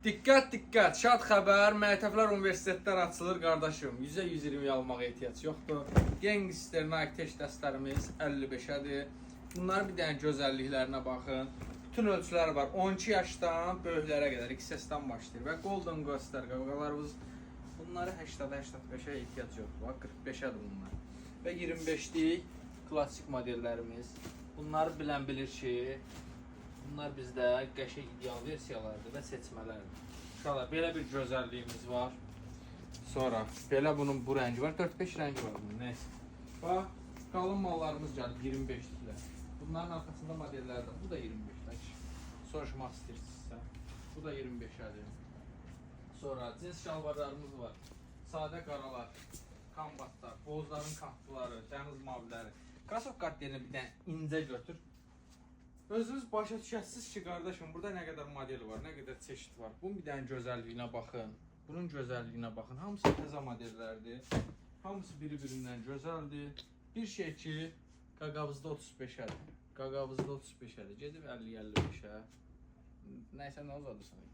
Diqqət, diqqət, şad xəbər, Məktəblər Universitetlər açılır qardaşım. 100-120 almağa ehtiyac yoxdur. Gangster Nike Tech dəstlərimiz 55-ədir. Bunların bir dənə gözəlliklərinə baxın. Bütün ölçüləri var. 12 yaşdan böyüklərə qədər XS-dən başlayır. Və Golden Ghoster qavqalarımız bunları 80-85-ə ehtiyac yoxdur. Bax 45-ədir bunlar. Və 25-lik klassik modellərimiz. Bunları bilən bilir ki, bunlar bizdə qəşəng ideal versiyalardır və seçmələrdir. Uşaqlar, belə bir gözəlliyimiz var. Sonra, belə bunun bu rəngi var. 4-5 rəngi var bunun, neysə. Bax, qalın mallarımız gəlir 25-liklər. Bunların arxasında modellər də. Bu da 25-lik. Soruşmaq istəyirsinizsə. Bu da 25-ədir. Sonra, cins şalvarlarımız var. Sadə qaralar, kambatlar, bozların kattıları, dəniz maviləri. Krasov kartlarını bir dənə incə götür. Özünüz başa düşəsiniz ki, qardaşım, burada nə qədər model var, nə qədər çeşid var. Bunun bir dənə gözəlliyinə baxın. Bunun gözəlliyinə baxın. Hamısı təzə modellərdir. Hamısı biri-birindən gözəldir. Bir şey ki, qaqavızda 35-ədir. Qaqavızda 35-ədir. Gedib 50-55-ə. Nəysə, nə uzadırsan?